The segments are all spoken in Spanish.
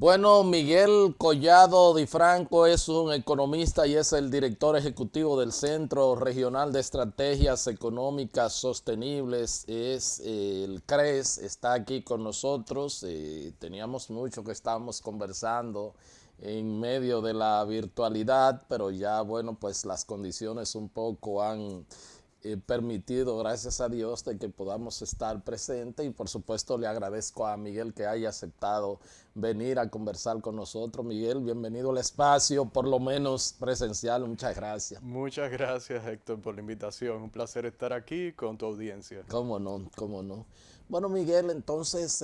Bueno, Miguel Collado Di Franco es un economista y es el director ejecutivo del Centro Regional de Estrategias Económicas Sostenibles, es el CRES, está aquí con nosotros. Teníamos mucho que estábamos conversando en medio de la virtualidad, pero ya bueno, pues las condiciones un poco han permitido, gracias a Dios, de que podamos estar presentes, y por supuesto le agradezco a Miguel que haya aceptado venir a conversar con nosotros. Miguel, bienvenido al espacio, por lo menos presencial. Muchas gracias. Muchas gracias, Héctor, por la invitación. Un placer estar aquí con tu audiencia. ¿Cómo no? ¿Cómo no? Bueno, Miguel, entonces,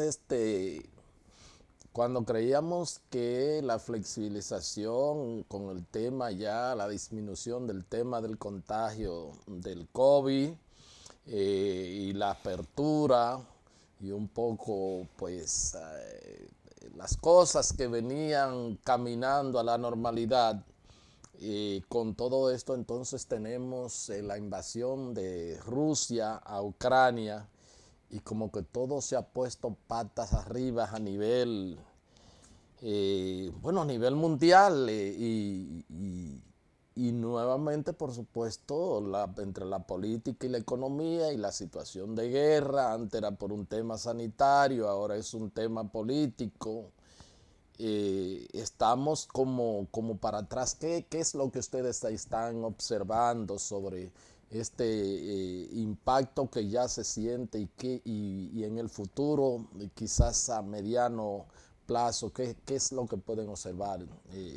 cuando creíamos que la flexibilización con el tema ya, la disminución del tema del contagio del COVID, y la apertura y un poco pues las cosas que venían caminando a la normalidad, con todo esto entonces tenemos la invasión de Rusia a Ucrania, y como que todo se ha puesto patas arriba a nivel, bueno, a nivel mundial, y nuevamente, por supuesto, entre la política y la economía y la situación de guerra. Antes era por un tema sanitario, ahora es un tema político. Estamos como para atrás. ¿Qué es lo que ustedes están observando sobre este impacto que ya se siente, y en el futuro, quizás a mediano plazo? ¿Qué es lo que pueden observar?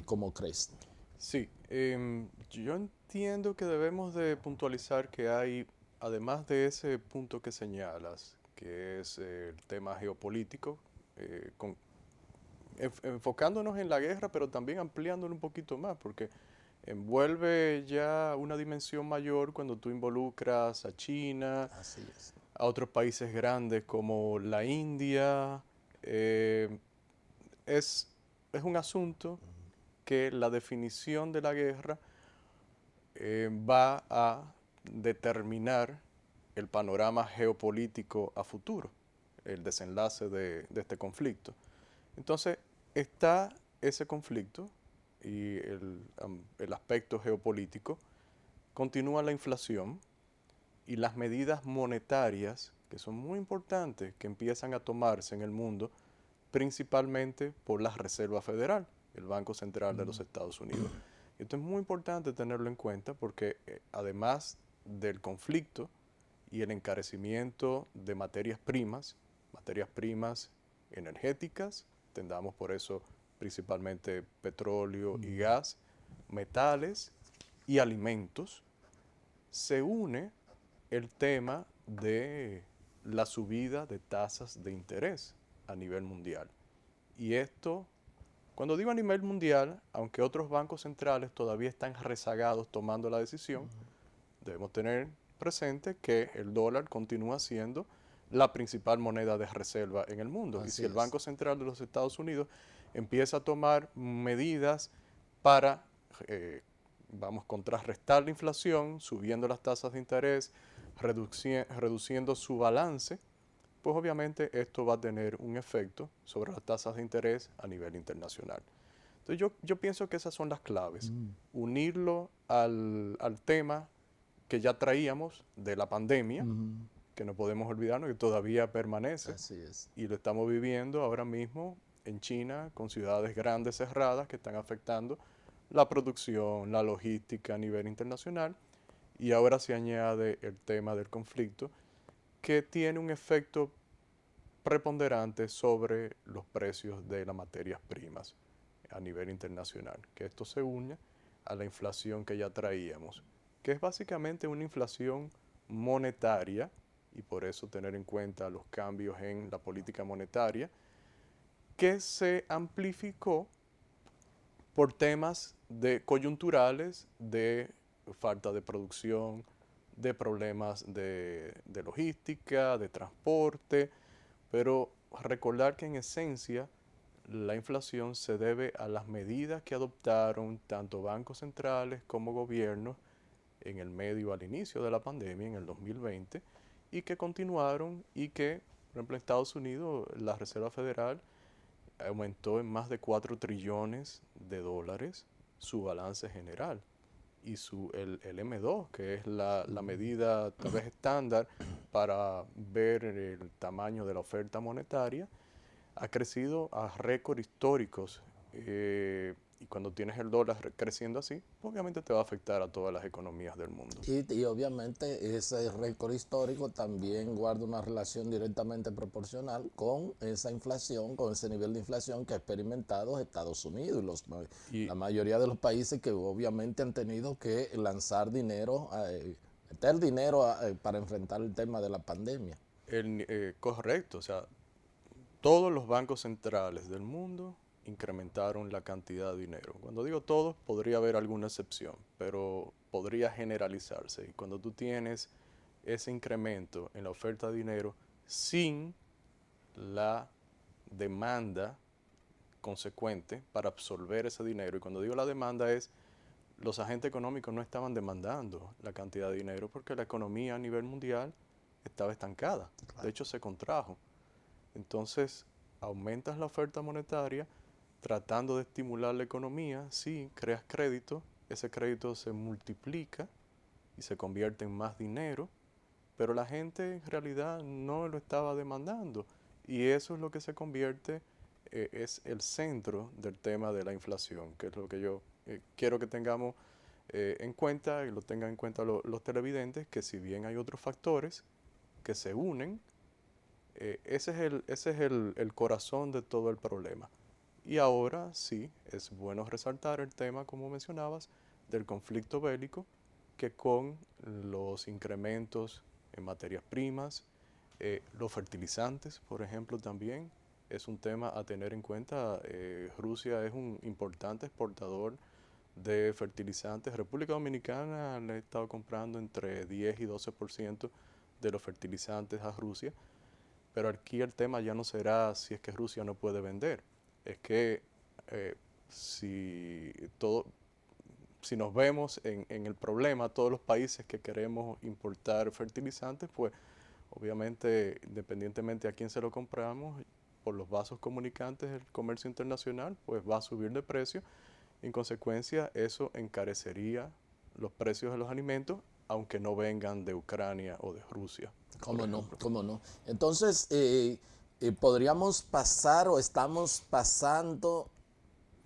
¿Cómo crees? Sí, yo entiendo que debemos de puntualizar que hay, además de ese punto que señalas, que es el tema geopolítico, enfocándonos en la guerra, pero también ampliándolo un poquito más, porque envuelve ya una dimensión mayor cuando tú involucras a China, Así es. a otros países grandes como la India. eh, es, es un asunto que la definición de la guerra va a determinar el panorama geopolítico a futuro, el desenlace de este conflicto. Entonces, está ese conflicto y el aspecto geopolítico, continúa la inflación y las medidas monetarias, que son muy importantes, que empiezan a tomarse en el mundo, principalmente por la Reserva Federal, el Banco Central de los Estados Unidos. Esto es muy importante tenerlo en cuenta porque además del conflicto y el encarecimiento de materias primas energéticas, tendamos por eso principalmente petróleo y gas, metales y alimentos, se une el tema de la subida de tasas de interés a nivel mundial. Y esto, cuando digo a nivel mundial, aunque otros bancos centrales todavía están rezagados tomando la decisión, debemos tener presente que el dólar continúa siendo la principal moneda de reserva en el mundo. Y Así si el es. Banco Central de los Estados Unidos empieza a tomar medidas para, eh, vamos, contrarrestar la inflación, subiendo las tasas de interés, reduciendo su balance, pues obviamente esto va a tener un efecto sobre las tasas de interés a nivel internacional. Entonces yo pienso que esas son las claves. Unirlo al tema que ya traíamos de la pandemia, que no podemos olvidarnos que todavía permanece Así es. y lo estamos viviendo ahora mismo en China con ciudades grandes cerradas que están afectando la producción, la logística a nivel internacional, y ahora se añade el tema del conflicto que tiene un efecto preponderante sobre los precios de las materias primas a nivel internacional, que esto se une a la inflación que ya traíamos, que es básicamente una inflación monetaria, y por eso tener en cuenta los cambios en la política monetaria, que se amplificó por temas de coyunturales, de falta de producción, de problemas de logística, de transporte, pero recordar que en esencia la inflación se debe a las medidas que adoptaron tanto bancos centrales como gobiernos en el medio al inicio de la pandemia, en el 2020, y que continuaron y que, por ejemplo, en Estados Unidos, la Reserva Federal aumentó en más de 4 trillones de dólares su balance general. Y el M2, que es la medida tal vez estándar para ver el tamaño de la oferta monetaria, ha crecido a récords históricos. Y cuando tienes el dólar creciendo así, obviamente te va a afectar a todas las economías del mundo. Y obviamente ese récord histórico también guarda una relación directamente proporcional con esa inflación, con ese nivel de inflación que ha experimentado Estados Unidos y Y la mayoría de los países que obviamente han tenido que lanzar dinero, meter dinero para enfrentar el tema de la pandemia. correcto, o sea, todos los bancos centrales del mundo incrementaron la cantidad de dinero. Cuando digo todos, podría haber alguna excepción, pero podría generalizarse. Y cuando tú tienes ese incremento en la oferta de dinero sin la demanda consecuente para absorber ese dinero, y cuando digo la demanda es, los agentes económicos no estaban demandando la cantidad de dinero porque la economía a nivel mundial estaba estancada, de hecho se contrajo. Entonces, aumentas la oferta monetaria tratando de estimular la economía, sí, creas crédito, ese crédito se multiplica y se convierte en más dinero, pero la gente en realidad no lo estaba demandando y eso es lo que se convierte, es el centro del tema de la inflación, que es lo que yo quiero que tengamos en cuenta y lo tengan en cuenta los televidentes, que si bien hay otros factores que se unen, ese es el corazón de todo el problema. Y ahora sí, es bueno resaltar el tema, como mencionabas, del conflicto bélico, que con los incrementos en materias primas, los fertilizantes, por ejemplo, también es un tema a tener en cuenta. Rusia es un importante exportador de fertilizantes. República Dominicana le ha estado comprando entre 10 y 12% de los fertilizantes a Rusia. Pero aquí el tema ya no será si es que Rusia no puede vender, es que eh, si, todo, si nos vemos en el problema, todos los países que queremos importar fertilizantes, pues obviamente, independientemente a quién se lo compramos, por los vasos comunicantes del comercio internacional, pues va a subir de precio. En consecuencia, eso encarecería los precios de los alimentos, aunque no vengan de Ucrania o de Rusia, por ¿Cómo no? ejemplo. ¿Cómo no? Entonces, podríamos pasar o estamos pasando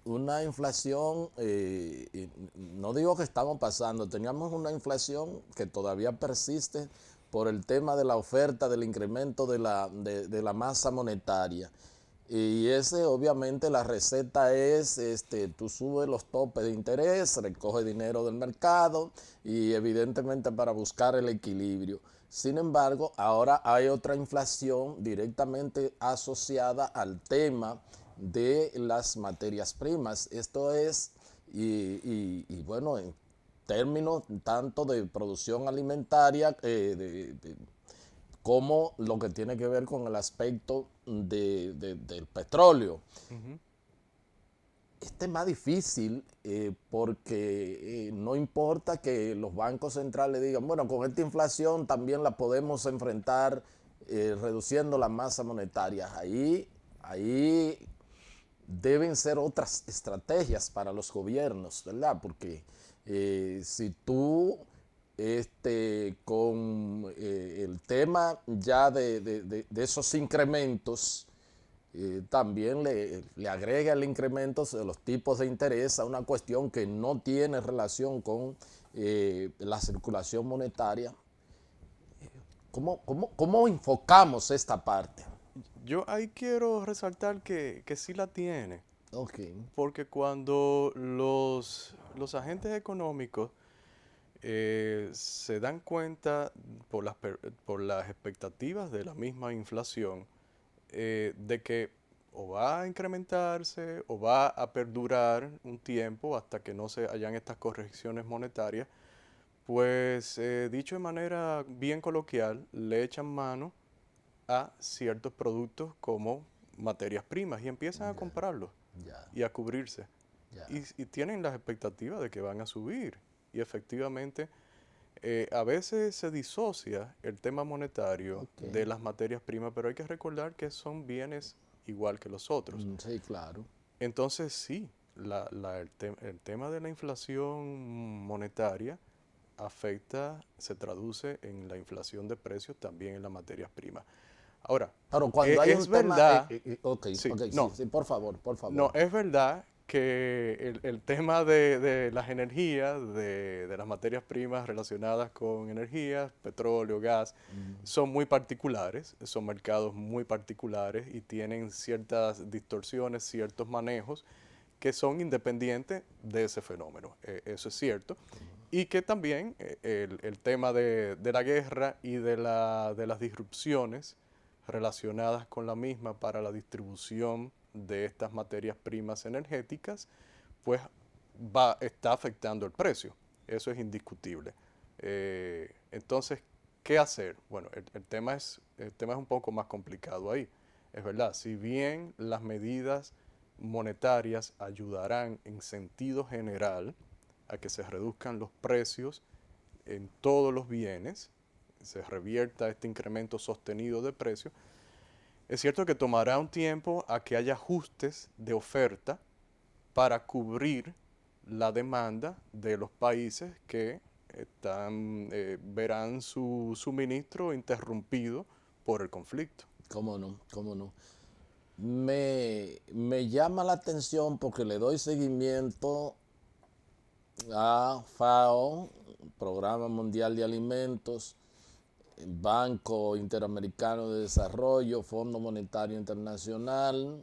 una inflación, no digo que estamos pasando, teníamos una inflación que todavía persiste por el tema de la oferta, del incremento de la masa monetaria. Y ese, obviamente, la receta es, tú subes los topes de interés, recoges dinero del mercado y evidentemente para buscar el equilibrio. Sin embargo, ahora hay otra inflación directamente asociada al tema de las materias primas. Esto es, bueno, en términos tanto de producción alimentaria, como lo que tiene que ver con el aspecto del petróleo. Ujú. Este es más difícil porque no importa que los bancos centrales digan, bueno, con esta inflación también la podemos enfrentar reduciendo la masa monetaria. Ahí deben ser otras estrategias para los gobiernos, ¿verdad? Porque si tú con el tema ya de esos incrementos, también le agrega el incremento de los tipos de interés a una cuestión que no tiene relación con la circulación monetaria. ¿Cómo enfocamos esta parte? Yo ahí quiero resaltar que sí la tiene, Ok, porque cuando los agentes económicos se dan cuenta por las expectativas de la misma inflación, de que o va a incrementarse o va a perdurar un tiempo hasta que no se hayan estas correcciones monetarias, pues dicho de manera bien coloquial, le echan mano a ciertos productos como materias primas y empiezan a comprarlos ya, y a cubrirse. ya. Y tienen las expectativas de que van a subir. Y efectivamente, a veces se disocia el tema monetario Ok, de las materias primas, pero hay que recordar que son bienes igual que los otros. Sí, claro. Entonces sí, el tema de la inflación monetaria afecta, se traduce en la inflación de precios también en las materias primas. Ahora, Pero cuando hay un es tema, verdad, ok, sí, ok, sí, no, sí, por favor, por no, favor. es verdad que el tema de las energías, de las materias primas relacionadas con energías, petróleo, gas, son muy particulares, son mercados muy particulares y tienen ciertas distorsiones, ciertos manejos que son independientes de ese fenómeno. Eso es cierto. Y que también el tema de la guerra y de las disrupciones relacionadas con la misma para la distribución de estas materias primas energéticas, pues está afectando el precio. Eso es indiscutible. Entonces, ¿qué hacer? Bueno, el tema es un poco más complicado ahí. Es verdad, si bien las medidas monetarias ayudarán en sentido general a que se reduzcan los precios en todos los bienes, se revierta este incremento sostenido de precios, es cierto que tomará un tiempo a que haya ajustes de oferta para cubrir la demanda de los países que verán su suministro interrumpido por el conflicto. ¿Cómo no? ¿Cómo no? Me llama la atención porque le doy seguimiento a FAO, Programa Mundial de Alimentos, Banco Interamericano de Desarrollo, Fondo Monetario Internacional,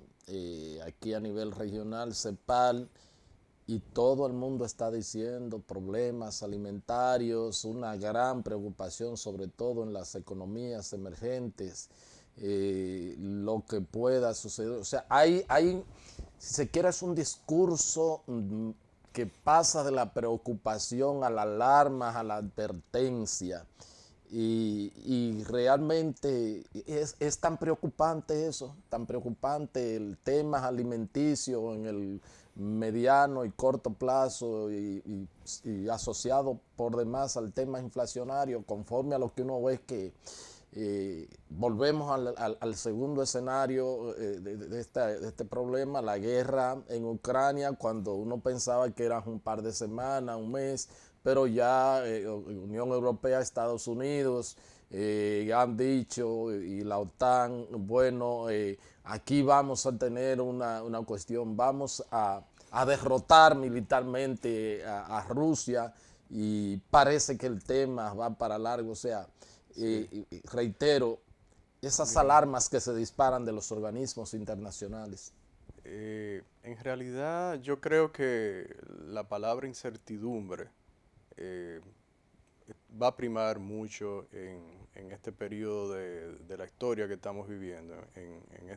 aquí a nivel regional, CEPAL, y todo el mundo está diciendo problemas alimentarios, una gran preocupación sobre todo en las economías emergentes, lo que pueda suceder. O sea, si se quiere, es un discurso que pasa de la preocupación a la alarma, a la advertencia. Y realmente es tan preocupante eso, tan preocupante el tema alimenticio en el mediano y corto plazo y asociado por demás al tema inflacionario, conforme a lo que uno ve que volvemos al segundo escenario de este problema, la guerra en Ucrania, cuando uno pensaba que eran un par de semanas, un mes, pero ya Unión Europea, Estados Unidos han dicho, y la OTAN, bueno, aquí vamos a tener una cuestión, vamos a derrotar militarmente a Rusia, y parece que el tema va para largo. O sea, Sí. reitero, esas Mira, alarmas que se disparan de los organismos internacionales. en realidad yo creo que la palabra incertidumbre eh, va a primar mucho en este periodo de la historia que estamos viviendo, en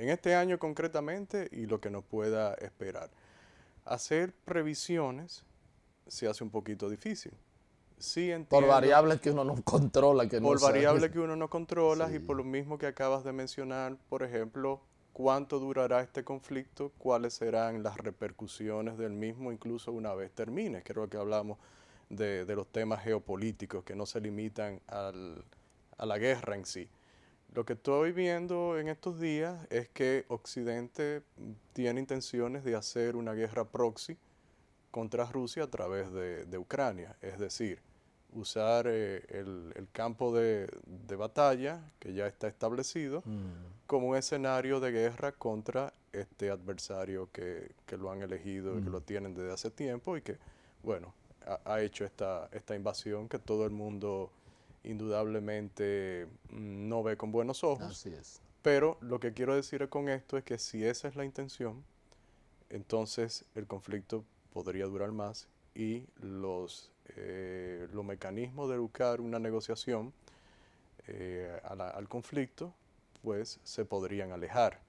este año concretamente y lo que nos pueda esperar. Hacer previsiones se hace un poquito difícil. Sí Por entiendo, variables que uno no controla, que no por sabe. variable que uno no controla y por Sí. lo mismo que acabas de mencionar, por ejemplo, cuánto durará este conflicto, cuáles serán las repercusiones del mismo, incluso una vez termine. Creo que hablamos de los temas geopolíticos que no se limitan a la guerra en sí. Lo que estoy viendo en estos días es que Occidente tiene intenciones de hacer una guerra proxy contra Rusia a través de Ucrania, es decir, usar el campo de batalla que ya está establecido como un escenario de guerra contra este adversario que lo han elegido y que lo tienen desde hace tiempo y que, bueno, ha hecho esta invasión que todo el mundo indudablemente no ve con buenos ojos. Así es. Pero lo que quiero decir con esto es que si esa es la intención, entonces el conflicto podría durar más y los mecanismos de buscar una negociación al conflicto, pues se podrían alejar.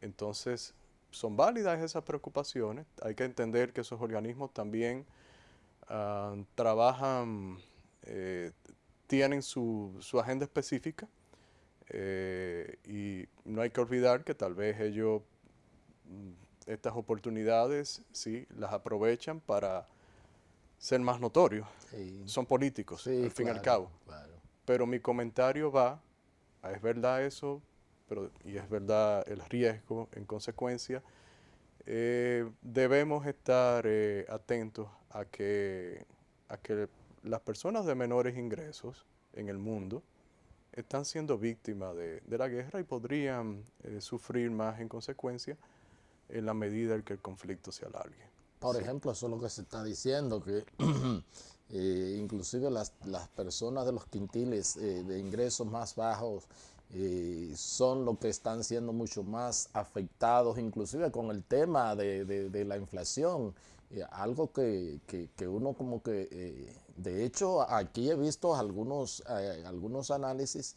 Entonces, son válidas esas preocupaciones. Hay que entender que esos organismos también trabajan, tienen su agenda específica y no hay que olvidar que tal vez ellos estas oportunidades sí las aprovechan para ser más notorios. Sí, Son políticos, sí, al fin y al claro, cabo. claro. Pero mi comentario va, ¿es verdad eso? pero y es verdad el riesgo en consecuencia. Debemos estar atentos a que las personas de menores ingresos en el mundo están siendo víctimas de la guerra y podrían sufrir más en consecuencia en la medida en que el conflicto se alargue. Por Sí, ejemplo, eso es lo que se está diciendo, que inclusive las personas de los quintiles de ingresos más bajos son los que están siendo mucho más afectados, inclusive con el tema de la inflación. Algo que uno como que, de hecho, aquí he visto algunos análisis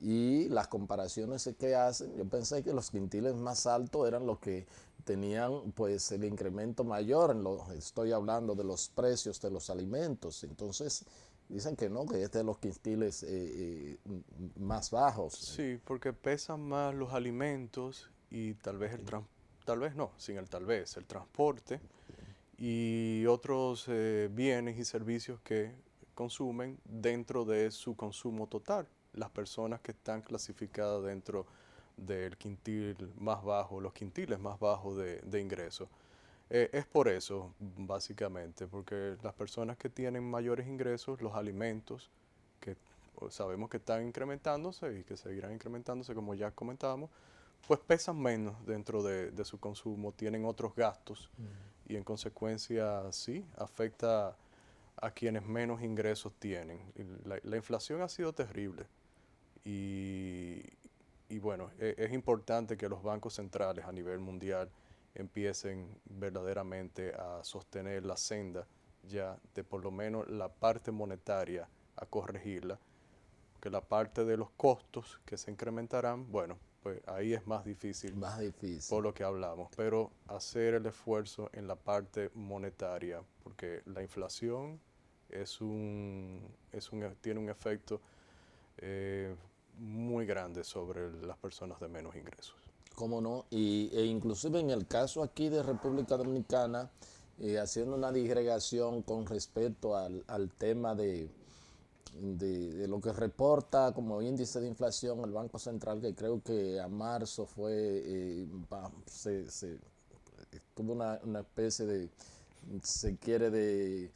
y las comparaciones que hacen. Yo pensé que los quintiles más altos eran los que tenían pues el incremento mayor, estoy hablando de los precios de los alimentos. Entonces dicen que no, que es de los quintiles más bajos. sí, porque pesan más los alimentos y tal vez no, sin el tal vez, el transporte y otros bienes y servicios que consumen dentro de su consumo total. Las personas que están clasificadas dentro del quintil más bajo, los quintiles más bajos de ingresos. Es por eso, básicamente, porque las personas que tienen mayores ingresos, los alimentos, que sabemos que están incrementándose y que seguirán incrementándose, como ya comentábamos, pues pesan menos dentro de su consumo, tienen otros gastos y en consecuencia sí, afecta a quienes menos ingresos tienen. La inflación ha sido terrible y, y bueno, es importante que los bancos centrales a nivel mundial empiecen verdaderamente a sostener la senda ya de por lo menos la parte monetaria a corregirla, que la parte de los costos que se incrementarán, bueno, pues ahí es más difícil Más por difícil. lo que hablamos, pero hacer el esfuerzo en la parte monetaria, porque la inflación tiene un efecto eh, muy grande sobre las personas de menos ingresos. ¿Cómo no? E inclusive en el caso aquí de República Dominicana, haciendo una digregación con respecto al tema de lo que reporta como índice de inflación el Banco Central, que creo que a marzo tuvo una especie de, se quiere, de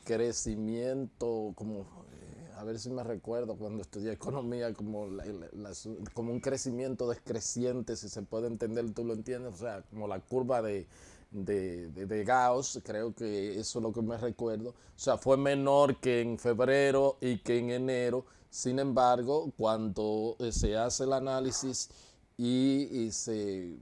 crecimiento, como, a ver si me recuerdo cuando estudié economía, como, como un crecimiento descreciente, si se puede entender, tú lo entiendes, o sea, como la curva de Gauss, creo que eso es lo que me recuerdo. O sea, fue menor que en febrero y que en enero. Sin embargo, cuando se hace el análisis y se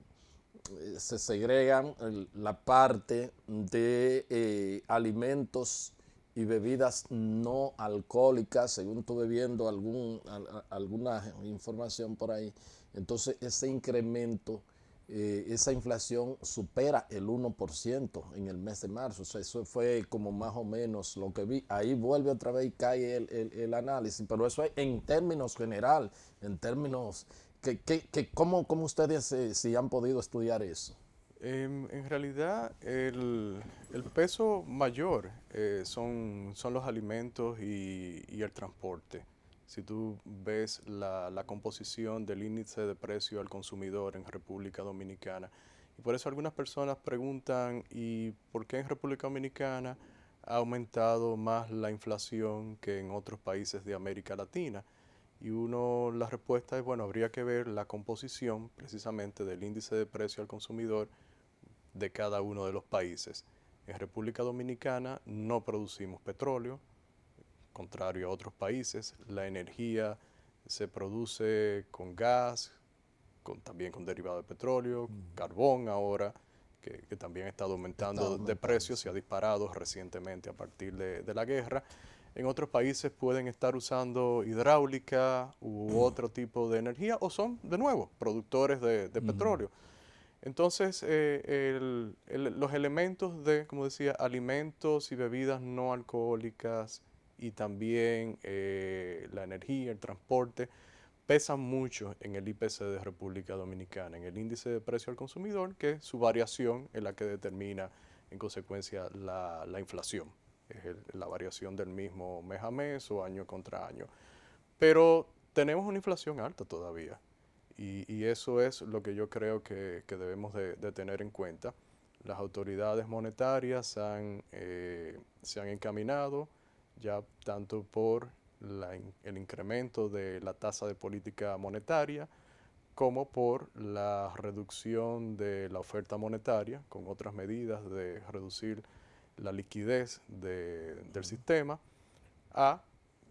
segregan la parte de alimentos y bebidas no alcohólicas, según estuve viendo alguna información por ahí. Entonces ese incremento, esa inflación supera el 1% en el mes de marzo. O sea, eso fue como más o menos lo que vi. Ahí vuelve otra vez y cae el análisis, pero eso es en términos general, en términos ¿cómo ustedes si han podido estudiar eso? En realidad, el peso mayor son los alimentos y el transporte. Si tú ves la composición del índice de precio al consumidor en República Dominicana, y por eso algunas personas preguntan, ¿y por qué en República Dominicana ha aumentado más la inflación que en otros países de América Latina? Y la respuesta es, bueno, habría que ver la composición precisamente del índice de precio al consumidor de cada uno de los países. En República Dominicana no producimos petróleo, contrario a otros países. La energía se produce con gas, también con derivado de petróleo, carbón ahora, que también ha estado Está aumentando de aumentando, precios y sí. ha disparado recientemente a partir de la guerra. En otros países pueden estar usando hidráulica u otro tipo de energía o son, de nuevo, productores de petróleo. Entonces, los elementos de, como decía, alimentos y bebidas no alcohólicas y también la energía, el transporte, pesan mucho en el IPC de República Dominicana, en el índice de precio al consumidor, que su variación es la que determina en consecuencia la inflación, es la variación del mismo mes a mes o año contra año. Pero tenemos una inflación alta todavía Y eso es lo que yo creo que debemos de tener en cuenta. Las autoridades monetarias se han encaminado ya tanto por el incremento de la tasa de política monetaria como por la reducción de la oferta monetaria con otras medidas de reducir la liquidez del sistema a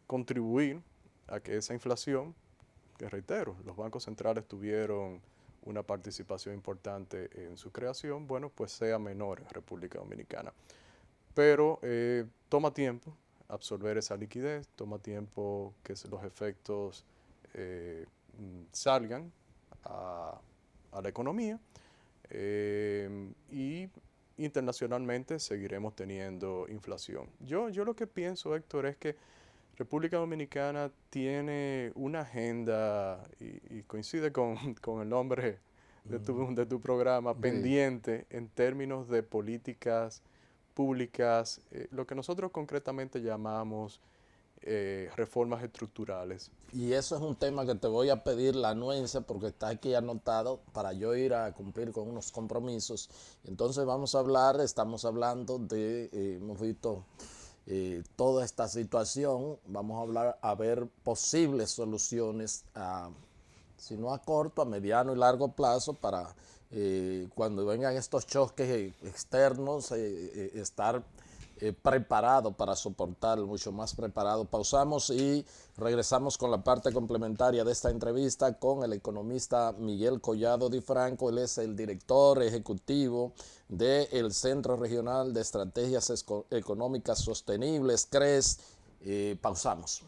contribuir a que esa inflación, que reitero, los bancos centrales tuvieron una participación importante en su creación, bueno, pues sea menor en República Dominicana. Pero toma tiempo absorber esa liquidez, toma tiempo que los efectos salgan a la economía y internacionalmente seguiremos teniendo inflación. Yo lo que pienso, Héctor, es que República Dominicana tiene una agenda, y coincide con el nombre de tu programa, Sí. pendiente en términos de políticas públicas, lo que nosotros concretamente llamamos reformas estructurales. Y eso es un tema que te voy a pedir la anuencia porque está aquí anotado para yo ir a cumplir con unos compromisos. Entonces vamos a hablar, estamos hablando de, hemos visto toda esta situación, vamos a hablar a ver posibles soluciones, si no a corto, a mediano y largo plazo para cuando vengan estos choques externos, estar preparado para soportar, mucho más preparado. Pausamos y regresamos con la parte complementaria de esta entrevista con el economista Miguel Collado Di Franco. Él es el director ejecutivo del Centro Regional de Estrategias Económicas Sostenibles, CRES. Pausamos.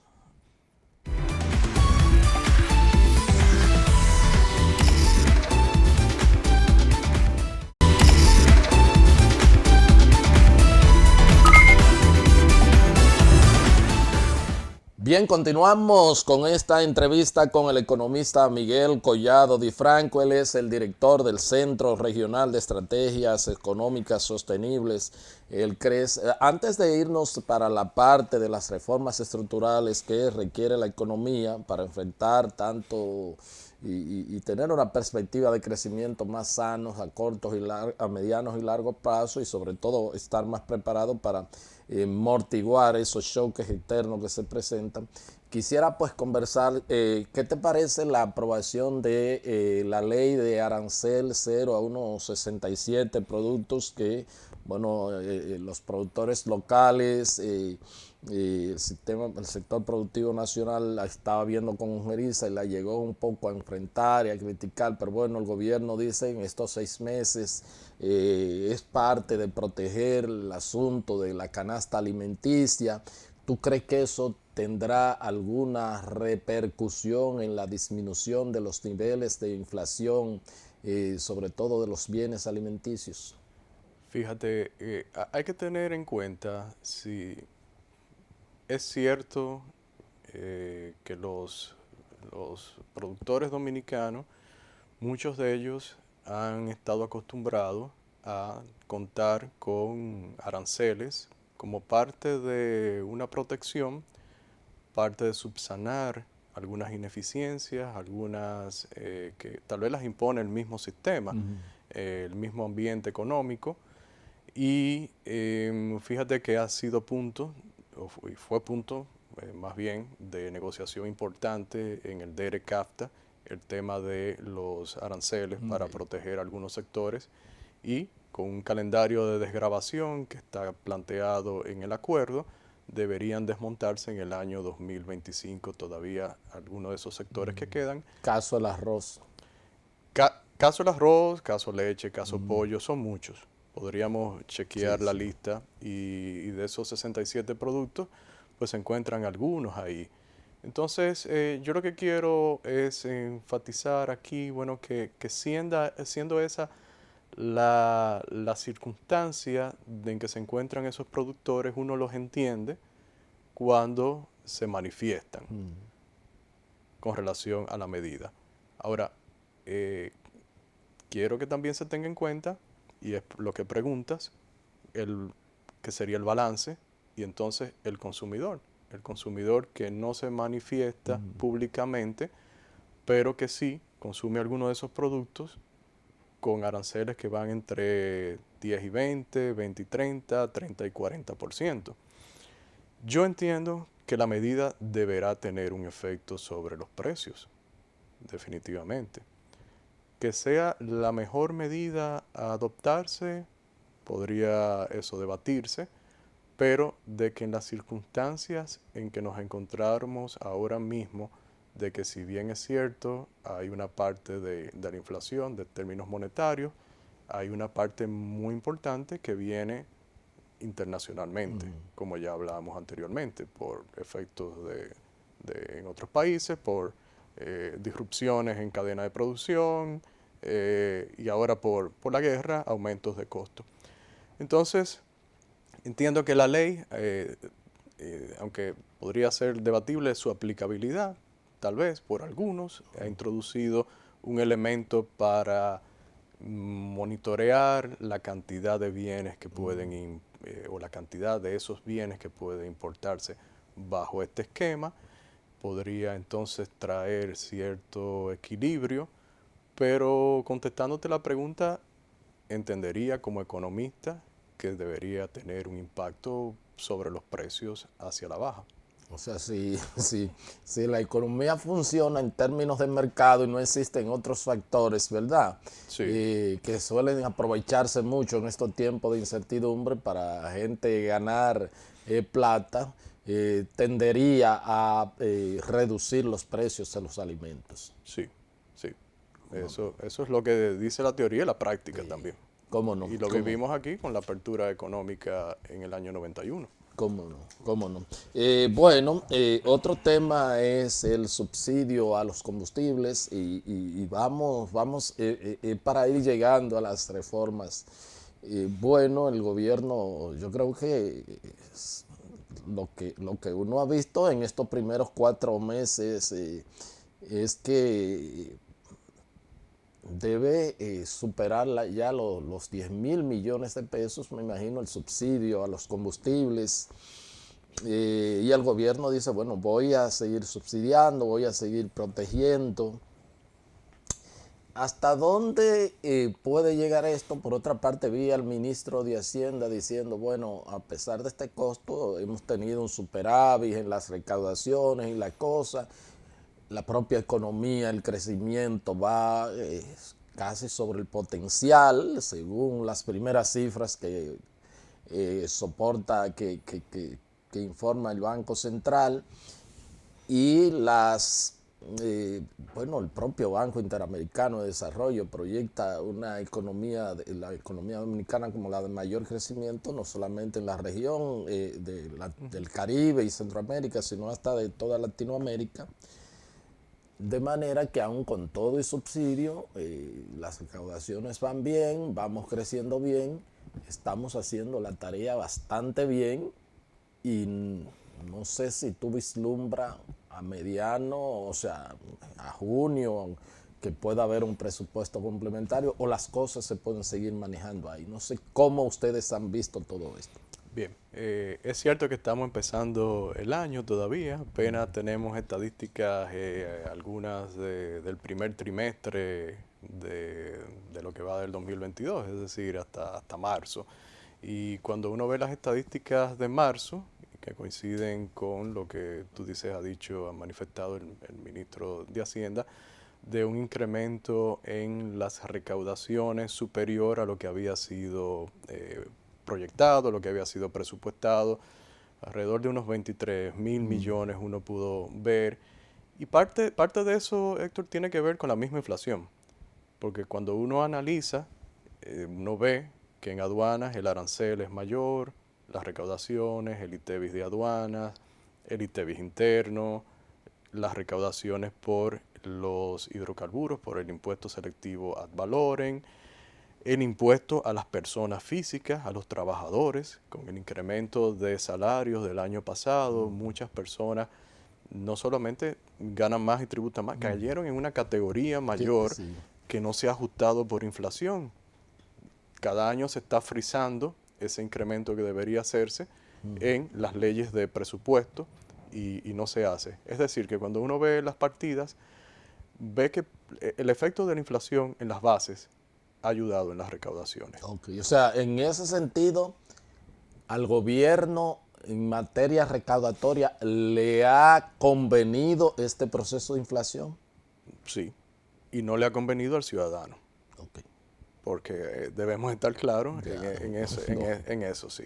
Bien, continuamos con esta entrevista con el economista Miguel Collado Di Franco. Él es el director del Centro Regional de Estrategias Económicas Sostenibles, el CRES. Antes de irnos para la parte de las reformas estructurales que requiere la economía para enfrentar tanto y tener una perspectiva de crecimiento más sanos a cortos y a medianos y largos plazos, y sobre todo estar más preparado para amortiguar esos choques externos que se presentan. Quisiera pues conversar, ¿qué te parece la aprobación de la ley de arancel cero a unos 67 productos que, bueno, los productores locales, el sector productivo nacional la estaba viendo con ojeriza y la llegó un poco a enfrentar y a criticar, pero bueno, el gobierno dice en estos 6 meses es parte de proteger el asunto de la canasta alimenticia. ¿Tú crees que eso tendrá alguna repercusión en la disminución de los niveles de inflación, sobre todo de los bienes alimenticios? Fíjate, hay que tener en cuenta si es cierto que los productores dominicanos, muchos de ellos han estado acostumbrados a contar con aranceles como parte de una protección, parte de subsanar algunas ineficiencias, algunas que tal vez las impone el mismo sistema, el mismo ambiente económico. Y fíjate que ha sido punto, y fue punto más bien de negociación importante en el DERE-CAFTA, el tema de los aranceles para proteger algunos sectores, y con un calendario de desgravación que está planteado en el acuerdo, deberían desmontarse en el año 2025 todavía algunos de esos sectores que quedan. Caso el arroz. Caso el arroz, caso leche, caso pollo, son muchos. Podríamos chequear la lista y de esos 67 productos, pues se encuentran algunos ahí. Entonces, yo lo que quiero es enfatizar aquí, bueno, que siendo esa la circunstancia en que se encuentran esos productores, uno los entiende cuando se manifiestan con relación a la medida. Ahora, quiero que también se tenga en cuenta, y es lo que preguntas, que sería el balance, y entonces el consumidor que no se manifiesta públicamente, pero que sí consume alguno de esos productos con aranceles que van entre 10 y 20, 20 y 30, 30 y 40%. Yo entiendo que la medida deberá tener un efecto sobre los precios, definitivamente. Que sea la mejor medida a adoptarse, podría eso debatirse, pero de que en las circunstancias en que nos encontramos ahora mismo, de que si bien es cierto, hay una parte de la inflación, de términos monetarios, hay una parte muy importante que viene internacionalmente, como ya hablábamos anteriormente, por efectos en otros países, por disrupciones en cadena de producción y ahora por la guerra, aumentos de costo. Entonces, entiendo que la ley, aunque podría ser debatible su aplicabilidad, tal vez por algunos, ha introducido un elemento para monitorear la cantidad de bienes que pueden, o la cantidad de esos bienes que pueden importarse bajo este esquema. Podría entonces traer cierto equilibrio, pero contestándote la pregunta, entendería como economista que debería tener un impacto sobre los precios hacia la baja. O sea, si la economía funciona en términos de mercado y no existen otros factores, ¿verdad? Sí. Que suelen aprovecharse mucho en estos tiempos de incertidumbre para gente ganar plata, tendería a reducir los precios de los alimentos. Sí, sí. Eso es lo que dice la teoría y la práctica también. ¿Cómo no? Y lo ¿Cómo no? vivimos aquí con la apertura económica en el año 91. ¿Cómo no? ¿Cómo no? Bueno, otro tema es el subsidio a los combustibles y vamos para ir llegando a las reformas. Bueno, el gobierno, yo creo que lo que uno ha visto en estos primeros 4 meses es que debe superar ya los 10.000 millones de pesos, me imagino, el subsidio a los combustibles. Y el gobierno dice, bueno, voy a seguir subsidiando, voy a seguir protegiendo. ¿Hasta dónde puede llegar esto? Por otra parte, vi al ministro de Hacienda diciendo, bueno, a pesar de este costo, hemos tenido un superávit en las recaudaciones y la cosa. La propia economía, el crecimiento va casi sobre el potencial, según las primeras cifras que soporta, que informa el Banco Central, y bueno, el propio Banco Interamericano de Desarrollo proyecta una economía, la economía dominicana como la de mayor crecimiento, no solamente en la región del Caribe y Centroamérica, sino hasta de toda Latinoamérica. De manera que aún con todo y subsidio, las recaudaciones van bien, vamos creciendo bien, estamos haciendo la tarea bastante bien y no sé si tú vislumbras a mediano, o sea, a junio, que pueda haber un presupuesto complementario o las cosas se pueden seguir manejando ahí. No sé cómo ustedes han visto todo esto. Bien, es cierto que estamos empezando el año todavía, apenas tenemos estadísticas, algunas del primer trimestre de lo que va del 2022, es decir, hasta marzo. Y cuando uno ve las estadísticas de marzo, que coinciden con lo que tú dices, ha manifestado el ministro de Hacienda, de un incremento en las recaudaciones superior a lo que había sido proyectado, lo que había sido presupuestado, alrededor de unos 23.000 millones uno pudo ver. Y parte de eso, Héctor, tiene que ver con la misma inflación, porque cuando uno analiza, uno ve que en aduanas el arancel es mayor, las recaudaciones, el ITEVIS de aduanas, el ITEVIS interno, las recaudaciones por los hidrocarburos, por el impuesto selectivo ad valorem, el impuesto a las personas físicas, a los trabajadores, con el incremento de salarios del año pasado, muchas personas no solamente ganan más y tributan más, cayeron en una categoría mayor Sí. que no se ha ajustado por inflación. Cada año se está frisando ese incremento que debería hacerse en las leyes de presupuesto y no se hace. Es decir, que cuando uno ve las partidas, ve que el efecto de la inflación en las bases ha ayudado en las recaudaciones. Ok, o sea, en ese sentido, al gobierno en materia recaudatoria le ha convenido este proceso de inflación. Sí, y no le ha convenido al ciudadano, Ok, porque debemos estar claros ya, no. en eso, sí.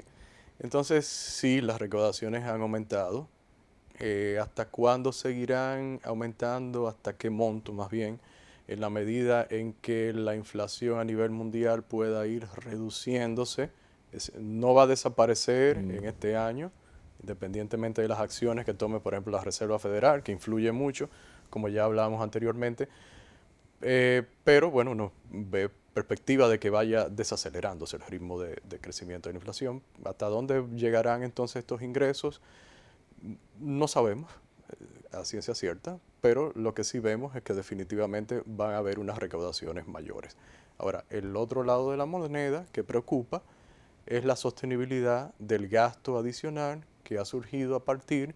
Entonces, sí, las recaudaciones han aumentado. ¿Hasta cuándo seguirán aumentando? ¿Hasta qué monto más bien? En la medida en que la inflación a nivel mundial pueda ir reduciéndose, no va a desaparecer en este año, independientemente de las acciones que tome, por ejemplo, la Reserva Federal, que influye mucho, como ya hablábamos anteriormente, pero bueno, uno ve perspectiva de que vaya desacelerándose el ritmo de crecimiento de la inflación. ¿Hasta dónde llegarán entonces estos ingresos? No sabemos a ciencia cierta, pero lo que sí vemos es que definitivamente van a haber unas recaudaciones mayores. Ahora, el otro lado de la moneda que preocupa es la sostenibilidad del gasto adicional que ha surgido a partir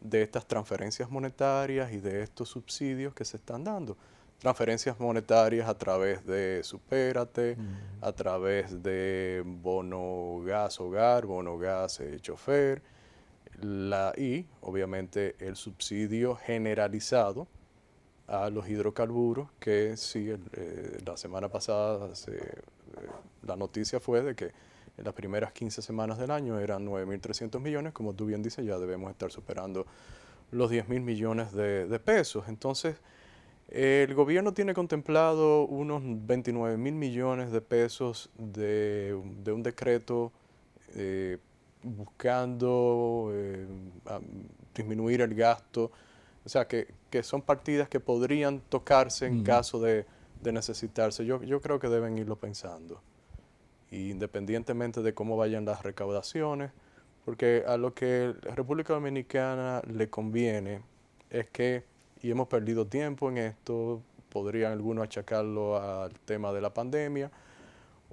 de estas transferencias monetarias y de estos subsidios que se están dando. Transferencias monetarias a través de Supérate, a través de bono gas hogar, bono gas chofer, y obviamente el subsidio generalizado a los hidrocarburos, que sí, la semana pasada la noticia fue de que en las primeras 15 semanas del año eran 9.300 millones, como tú bien dices, ya debemos estar superando los 10.000 millones de pesos. Entonces, el gobierno tiene contemplado unos 29.000 millones de pesos de un decreto eh, buscando disminuir el gasto. O sea, que son partidas que podrían tocarse en caso de necesitarse. Yo creo que deben irlo pensando, independientemente de cómo vayan las recaudaciones, porque a lo que la República Dominicana le conviene es que, y hemos perdido tiempo en esto, podrían algunos achacarlo al tema de la pandemia,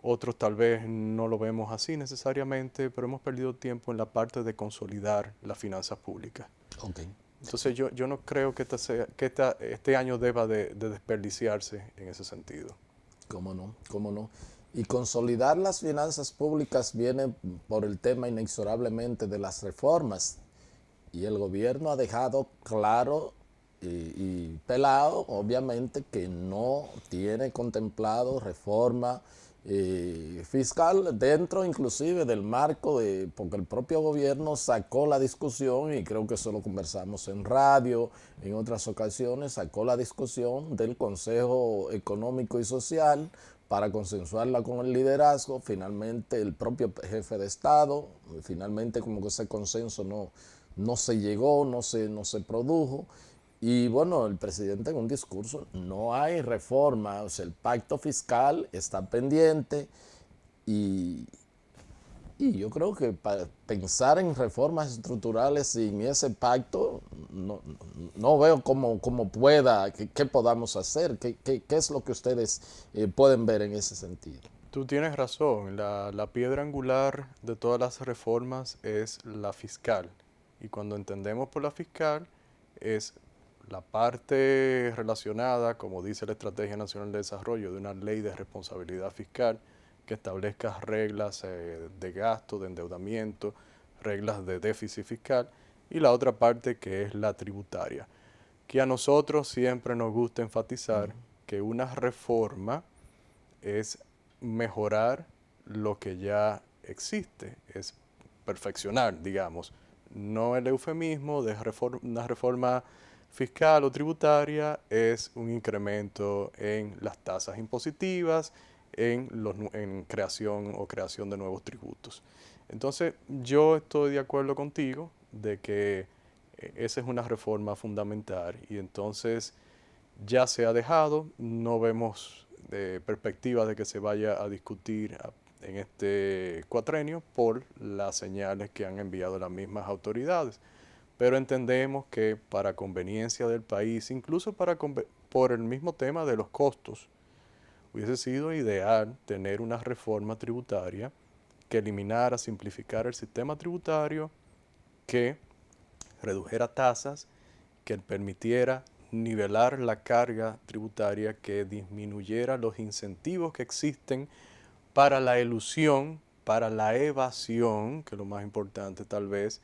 otros tal vez no lo vemos así necesariamente, pero hemos perdido tiempo en la parte de consolidar las finanzas públicas. Ok. Entonces yo no creo que, este año deba de desperdiciarse en ese sentido. ¿Cómo no? ¿Cómo no? Y consolidar las finanzas públicas viene por el tema inexorablemente de las reformas. Y el gobierno ha dejado claro y pelado, obviamente, que no tiene contemplado reforma fiscal dentro inclusive del marco de, porque el propio gobierno sacó la discusión, y creo que eso lo conversamos en radio, en otras ocasiones, sacó la discusión del Consejo Económico y Social para consensuarla con el liderazgo. Finalmente el propio jefe de Estado, finalmente como que ese consenso no se llegó, no se produjo. Y bueno, el presidente en un discurso, no hay reforma, o sea, el pacto fiscal está pendiente y, y yo creo que para pensar en reformas estructurales sin ese pacto, no veo cómo pueda, qué podamos hacer, qué es lo que ustedes pueden ver en ese sentido. Tú tienes razón, la piedra angular de todas las reformas es la fiscal. Y cuando entendemos por la fiscal es la parte relacionada, como dice la Estrategia Nacional de Desarrollo, de una ley de responsabilidad fiscal que establezca reglas de gasto, de endeudamiento, reglas de déficit fiscal, y la otra parte que es la tributaria, que a nosotros siempre nos gusta enfatizar que una reforma es mejorar lo que ya existe, es perfeccionar, digamos. No el eufemismo de una reforma fiscal o tributaria es un incremento en las tasas impositivas, en creación de nuevos tributos. Entonces, yo estoy de acuerdo contigo de que esa es una reforma fundamental y entonces ya se ha dejado, no vemos perspectiva de que se vaya a discutir en este cuatrenio por las señales que han enviado las mismas autoridades. Pero entendemos que para conveniencia del país, incluso por el mismo tema de los costos, hubiese sido ideal tener una reforma tributaria que eliminara, simplificara el sistema tributario, que redujera tasas, que permitiera nivelar la carga tributaria, que disminuyera los incentivos que existen para la elusión, para la evasión, que es lo más importante tal vez,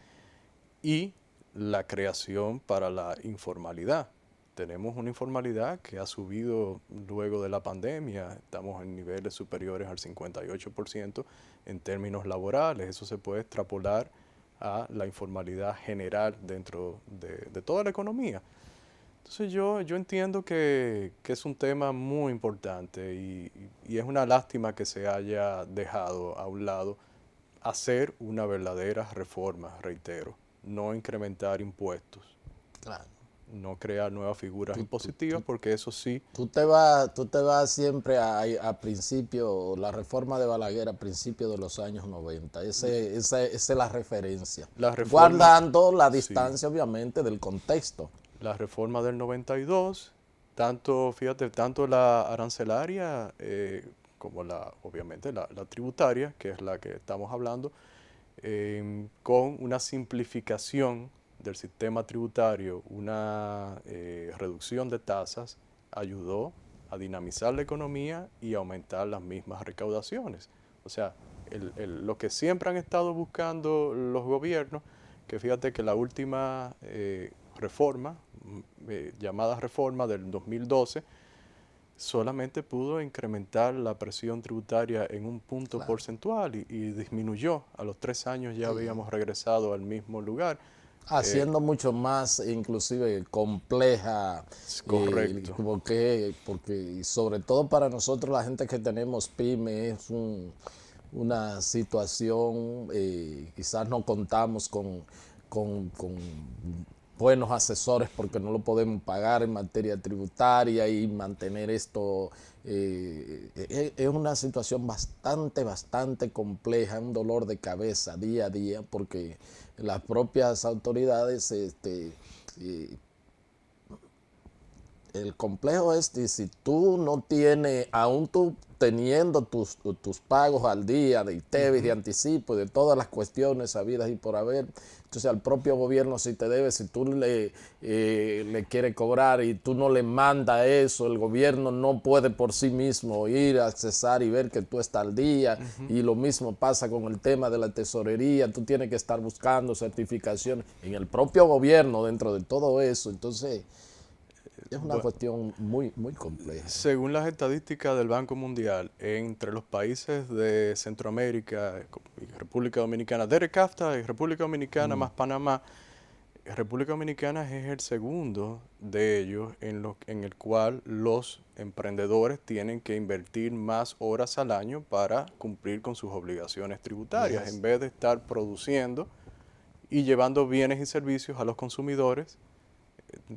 y la creación para la informalidad. Tenemos una informalidad que ha subido luego de la pandemia, estamos en niveles superiores al 58% en términos laborales. Eso se puede extrapolar a la informalidad general dentro de toda la economía. Entonces yo entiendo que es un tema muy importante y es una lástima que se haya dejado a un lado hacer una verdadera reforma, reitero, no incrementar impuestos, Claro. no crear nuevas figuras Tú, tú, impositivas, tú, porque eso sí, tú te vas siempre a principio, la reforma de Balaguer a principios de los años 90. Esa es la referencia. la reforma, Guardando la sí, distancia, obviamente, del contexto. la reforma del 92, tanto, fíjate, tanto la arancelaria como obviamente, la tributaria, que es la que estamos hablando, con una simplificación del sistema tributario, una reducción de tasas, ayudó a dinamizar la economía y aumentar las mismas recaudaciones. O sea, lo que siempre han estado buscando los gobiernos, que fíjate que la última reforma, llamada reforma del 2012, solamente pudo incrementar la presión tributaria en un punto Claro. porcentual y disminuyó. A los 3 años ya Sí. habíamos regresado al mismo lugar. Haciendo mucho más, inclusive, compleja, Es correcto. porque sobre todo para nosotros, la gente que tenemos pyme, es una situación, quizás no contamos con buenos asesores porque no lo podemos pagar en materia tributaria y mantener esto. Es una situación bastante compleja, un dolor de cabeza día a día, porque las propias autoridades, eh, el complejo es que si tú no tienes, aún tú teniendo tus pagos al día de ITEVIS, de anticipo, de todas las cuestiones habidas y por haber, entonces al propio gobierno si te debe, si tú le quieres cobrar y tú no le mandas eso, el gobierno no puede por sí mismo ir a accesar y ver que tú estás al día. Y lo mismo pasa con el tema de la tesorería, tú tienes que estar buscando certificación en el propio gobierno dentro de todo eso. Entonces es una Bueno, cuestión muy compleja. según las estadísticas del Banco Mundial, entre los países de Centroamérica y República Dominicana, de CAFTA y República Dominicana más Panamá, República Dominicana es el segundo de ellos en el cual los emprendedores tienen que invertir más horas al año para cumplir con sus obligaciones tributarias, en Yes. vez de estar produciendo y llevando bienes y servicios a los consumidores,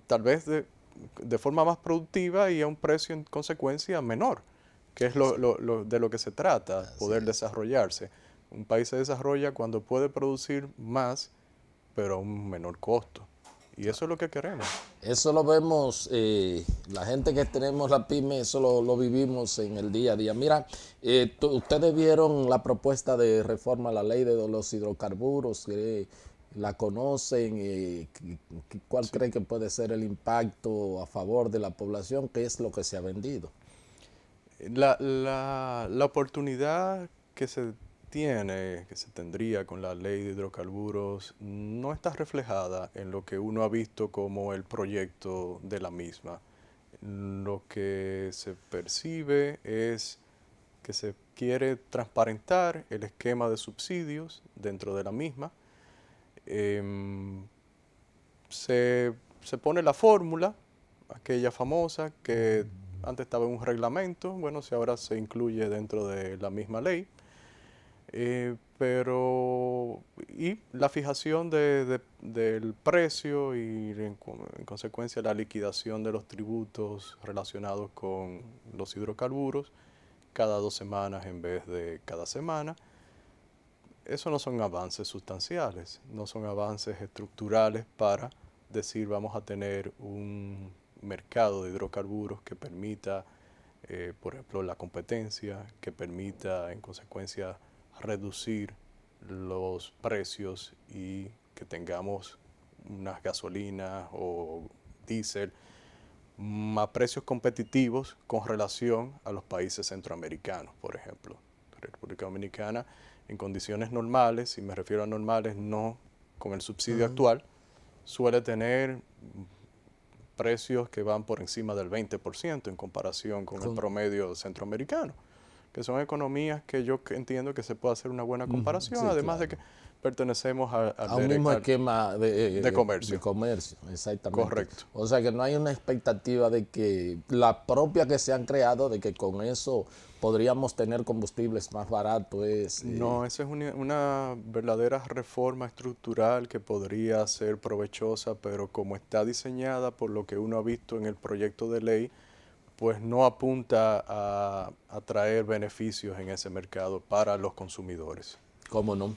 tal vez de forma más productiva y a un precio en consecuencia menor, que es de lo que se trata, Así poder es. desarrollarse. Un país se desarrolla cuando puede producir más, pero a un menor costo. Y eso es lo que queremos. Eso lo vemos, la gente que tenemos la pyme, eso lo vivimos en el día a día. Mira, ustedes vieron la propuesta de reforma a la ley de los hidrocarburos, que la conocen, ¿cuál Sí. cree que puede ser el impacto a favor de la población? ¿Qué es lo que se ha vendido? La oportunidad que se tiene, que se tendría con la ley de hidrocarburos, no está reflejada en lo que uno ha visto como el proyecto de la misma. Lo que se percibe es que se quiere transparentar el esquema de subsidios dentro de la misma. Em, se pone la fórmula, aquella famosa que antes estaba en un reglamento, bueno, si ahora se incluye dentro de la misma ley, y la fijación del precio y en consecuencia la liquidación de los tributos relacionados con los hidrocarburos cada 2 semanas en vez de cada semana. Eso no son avances sustanciales, no son avances estructurales para decir vamos a tener un mercado de hidrocarburos que permita, por ejemplo, la competencia, que permita en consecuencia reducir los precios y que tengamos unas gasolinas o diésel a precios competitivos con relación a los países centroamericanos, por ejemplo. República Dominicana, en condiciones normales, y me refiero a normales no con el subsidio actual, suele tener precios que van por encima del 20% en comparación con el promedio centroamericano, que son economías que yo entiendo que se puede hacer una buena comparación, Sí, además de claro. que pertenecemos A un mismo esquema de de comercio. comercio, exactamente. Correcto. O sea que no hay una expectativa de que la propia que se han creado, de que con eso podríamos tener combustibles más baratos. No, esa es una verdadera reforma estructural que podría ser provechosa, pero como está diseñada por lo que uno ha visto en el proyecto de ley, pues no apunta a traer beneficios en ese mercado para los consumidores. ¿Cómo no?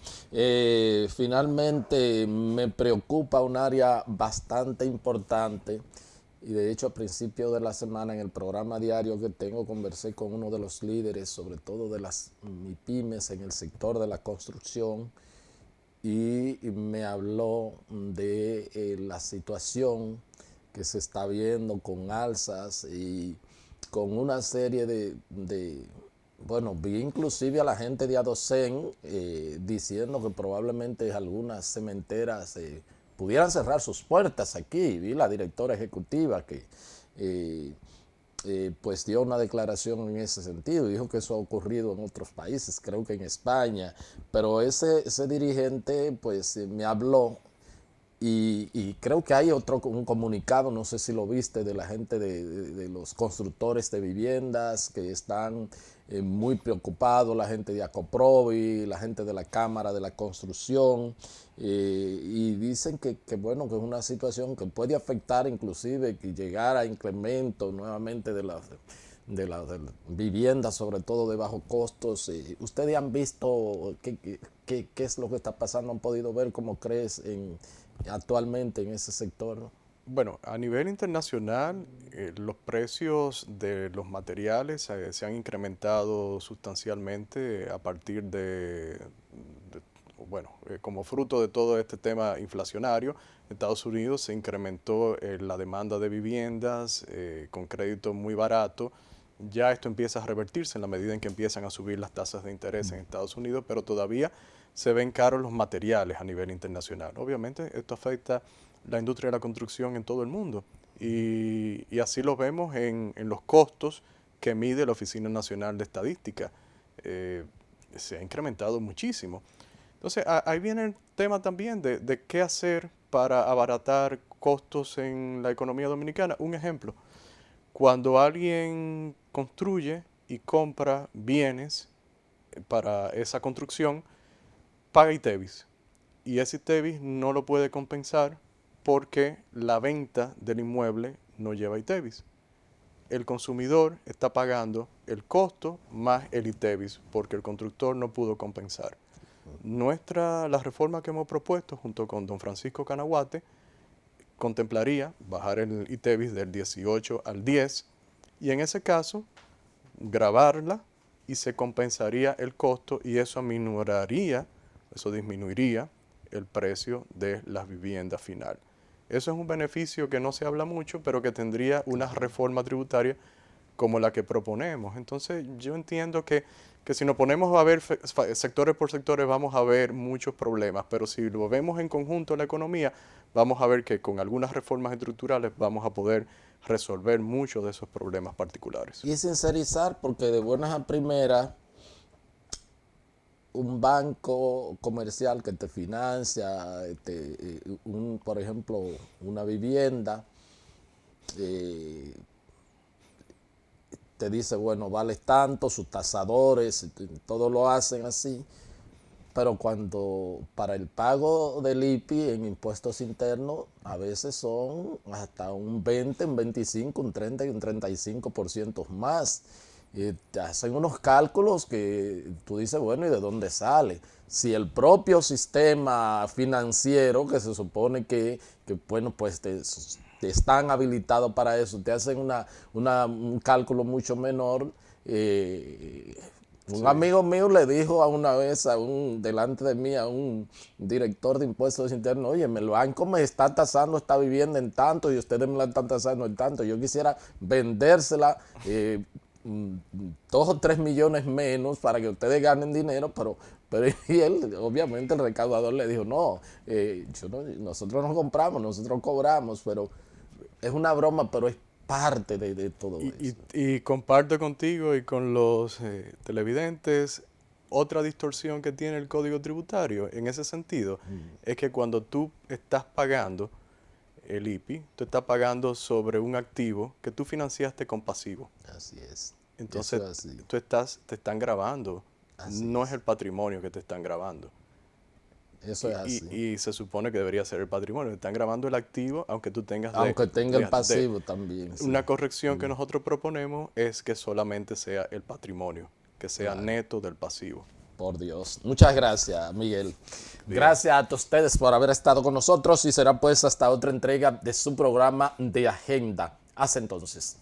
Finalmente me preocupa un área bastante importante y de hecho a principio de la semana en el programa diario que tengo conversé con uno de los líderes, sobre todo de las MIPYMES en el sector de la construcción, y me habló de la situación que se está viendo con alzas y con una serie bueno, vi inclusive a la gente de Adocen diciendo que probablemente algunas cementeras pudieran cerrar sus puertas aquí. Vi la directora ejecutiva que eh, pues dio una declaración en ese sentido, dijo que eso ha ocurrido en otros países, creo que en España, pero ese dirigente pues me habló y creo que hay un comunicado, no sé si lo viste, de la gente de los constructores de viviendas que están muy preocupados, la gente de Acoprovi, la gente de la Cámara de la Construcción, y dicen bueno, que es una situación que puede afectar inclusive que llegar a incremento nuevamente de las viviendas, sobre todo de bajos costos. ¿Ustedes han visto qué es lo que está pasando? ¿Han podido ver cómo crees actualmente en ese sector? Bueno, a nivel internacional, los precios de los materiales se han incrementado sustancialmente a partir bueno, como fruto de todo este tema inflacionario. En Estados Unidos se incrementó la demanda de viviendas con crédito muy barato. Ya esto empieza a revertirse en la medida en que empiezan a subir las tasas de interés en Estados Unidos, pero todavía se ven caros los materiales a nivel internacional. Obviamente esto afecta la industria de la construcción en todo el mundo y así lo vemos en los costos que mide la Oficina Nacional de Estadística. Se ha incrementado muchísimo. Entonces ahí viene el tema también de qué hacer para abaratar costos en la economía dominicana. Un ejemplo, cuando alguien construye y compra bienes para esa construcción, paga ITEVIS. Y ese ITEVIS no lo puede compensar porque la venta del inmueble no lleva ITEVIS. El consumidor está pagando el costo más el ITEVIS porque el constructor no pudo compensar. La reforma que hemos propuesto junto con don Francisco Canaguate contemplaría bajar el ITEVIS del 18 al 10 y en ese caso grabarla y se compensaría el costo y eso disminuiría el precio de la vivienda final. Eso es un beneficio que no se habla mucho, pero que tendría una reforma tributaria como la que proponemos. Entonces yo entiendo que si nos ponemos a ver sectores por sectores vamos a ver muchos problemas, pero si lo vemos en conjunto la economía, vamos a ver que con algunas reformas estructurales vamos a poder resolver muchos de esos problemas particulares. Y sincerizar, porque de buenas a primeras, un banco comercial que te financia, por ejemplo, una vivienda, eh, te dice, bueno, vale tanto, sus tasadores, todo lo hacen así, pero cuando para el pago del IPI en impuestos internos, a veces son hasta un 20, un 25, un 30 y un 35% más. Te hacen unos cálculos que tú dices, bueno, ¿y de dónde sale? Si el propio sistema financiero, que se supone que bueno, pues están habilitados para eso, te hacen un cálculo mucho menor, Un amigo mío le dijo a una vez delante de mí a un director de impuestos internos, oye, el banco me está tasando esta vivienda en tanto y ustedes me la están tasando en tanto. Yo quisiera vendérsela 2 o 3 millones menos para que ustedes ganen dinero, pero y él, obviamente el recaudador le dijo, no, nosotros no compramos, nosotros cobramos, pero es una broma, pero es parte de todo eso. Y comparto contigo y con los televidentes otra distorsión que tiene el Código Tributario en ese sentido, es que cuando tú estás pagando el IPI, tú estás pagando sobre un activo que tú financiaste con pasivo. Así es. Entonces, Eso es así. te están grabando. No es el patrimonio que te están grabando. Eso es así. Y se supone que debería ser el patrimonio. Te están grabando el activo, aunque tú tengas... Aunque tenga el pasivo también. Sí. Una corrección que nosotros proponemos es que solamente sea el patrimonio, que sea neto del pasivo. Por Dios. Muchas gracias, Miguel. Bien. Gracias a ustedes por haber estado con nosotros y será pues hasta otra entrega de su programa de Agenda. Hasta entonces.